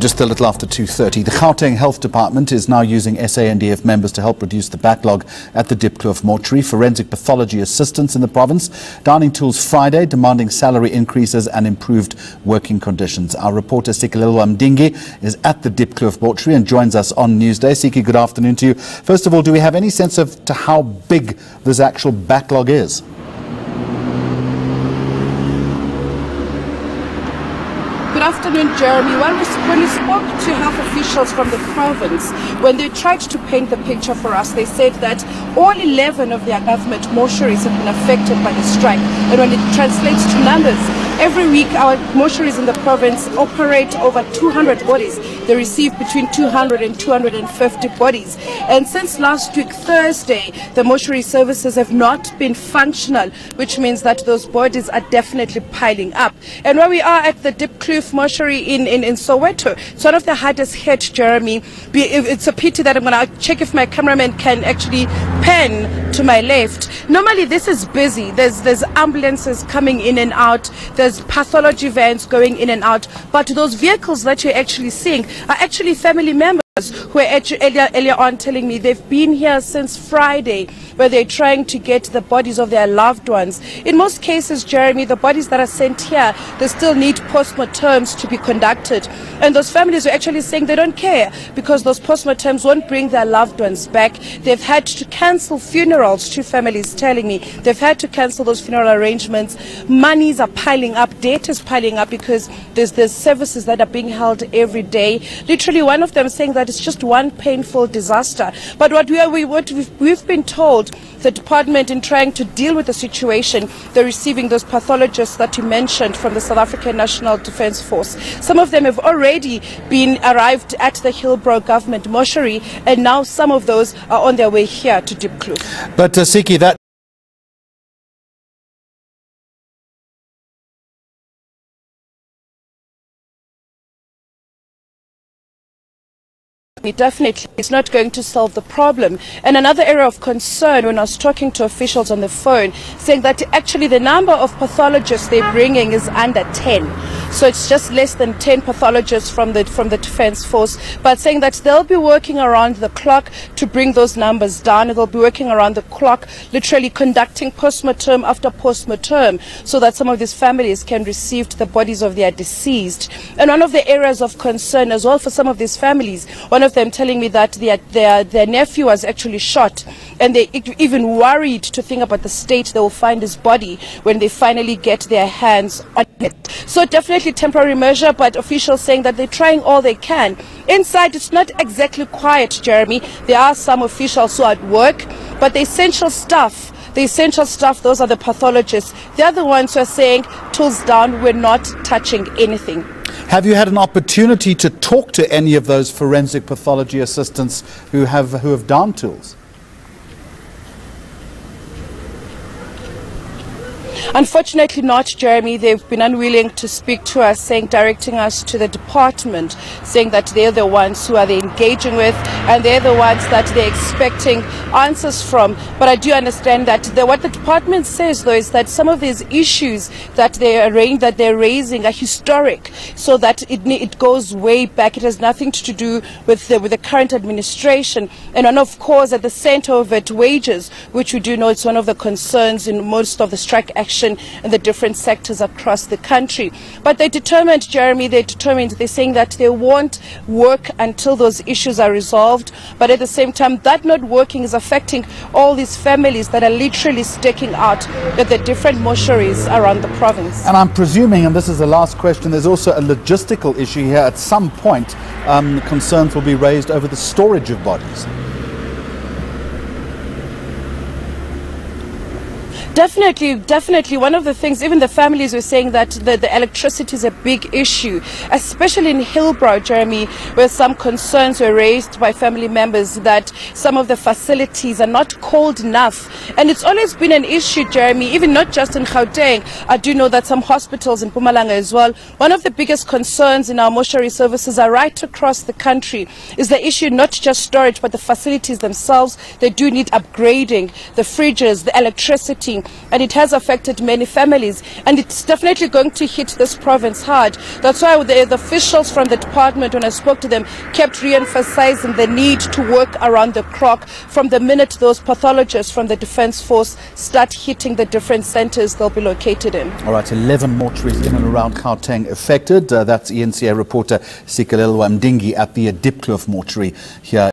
Just a little after 2:30, the Gauteng Health Department is now using SANDF members to help reduce the backlog at the Diepkloof Mortuary. Forensic pathology assistants in the province downing tools Friday, demanding salary increases and improved working conditions. Our reporter Sikelelwa Mdingi is at the Diepkloof Mortuary and joins us on Newsday. Siki, good afternoon to you. First of all, do we have any sense of to how big this actual backlog is? Good afternoon, Jeremy. When we spoke to health officials from the province, when they tried to paint the picture for us, they said that all 11 of their government mortuaries have been affected by the strike. And when it translates to numbers, every week our mortuaries in the province operate over 200 bodies. They receive between 200 and 250 bodies. And since last week, Thursday, the mortuary services have not been functional, which means that those bodies are definitely piling up. And where we are at the Diepkloof Mortuary in SOWETO, it's one of the hardest hit, Jeremy. It's a pity that I'm going to check if my cameraman can actually pan to my left. Normally this is busy. There's ambulances coming in and out. There's pathology vans going in and out. But those vehicles that you're actually seeing are actually family members who were earlier on telling me they've been here since Friday, where they're trying to get the bodies of their loved ones. In most cases, Jeremy, the bodies that are sent here, they still need postmortems to be conducted. And those families are actually saying they don't care because those postmortems won't bring their loved ones back. They've had to cancel funerals, two families telling me. They've had to cancel those funeral arrangements. Monies are piling up, debt is piling up because there's services that are being held every day. Literally, one of them saying that it's just one painful disaster. But what we've been told, the department, in trying to deal with the situation, they're receiving those pathologists that you mentioned from the South African National Defence Force. Some of them have already been arrived at the Hillbrow government mortuary, and now some of those are on their way here to Diepkloof. But Siki, that definitely it's not going to solve the problem. And another area of concern, when I was talking to officials on the phone, saying that actually the number of pathologists they're bringing is under 10. So it's just less than 10 pathologists from the Defence Force, but saying that they'll be working around the clock to bring those numbers down. They'll be working around the clock, literally conducting postmortem after postmortem, so that some of these families can receive the bodies of their deceased. And one of the areas of concern as well for some of these families, one of them telling me that their nephew was actually shot, and they even worried to think about the state they will find his body when they finally get their hands on it. So definitely temporary measure, but officials saying that they're trying all they can. Inside it's not exactly quiet, Jeremy. There are some officials who are at work, but the essential staff, those are the pathologists. They're the ones who are saying, tools down, we're not touching anything. have you had an opportunity to talk to any of those forensic pathology assistants who have downed tools? Unfortunately not, Jeremy. They've been unwilling to speak to us, directing us to the department, saying that they're the ones who are they engaging with and they're the ones that they're expecting answers from. But I do understand that what the department says, though, is that some of these issues that they're raising are historic, so that it goes way back. It has nothing to do with the current administration. And of course, at the center of it, wages, which we do know it's one of the concerns in most of the strike action in the different sectors across the country. But they're determined, Jeremy, they're saying that they won't work until those issues are resolved. But at the same time, that not working is affecting all these families that are literally sticking out at the different mortuaries around the province. And I'm presuming, and this is the last question, there's also a logistical issue here. At some point, concerns will be raised over the storage of bodies. Definitely. One of the things, even the families were saying that the electricity is a big issue, especially in Hillbrow, Jeremy, where some concerns were raised by family members that some of the facilities are not cold enough. And it's always been an issue, Jeremy, even not just in Gauteng. I do know that some hospitals in Mpumalanga as well. One of the biggest concerns in our mortuary services are right across the country is the issue, not just storage, but the facilities themselves. They do need upgrading, the fridges, the electricity. and it has affected many families, and it's definitely going to hit this province hard. That's why the officials from the department, when I spoke to them, kept re-emphasizing the need to work around the clock from the minute those pathologists from the Defence Force start hitting the different centres they'll be located in. All right, 11 mortuaries in and around Gauteng affected. That's eNCA reporter Sikelelwa Mdingi at the Diepkloof Mortuary here.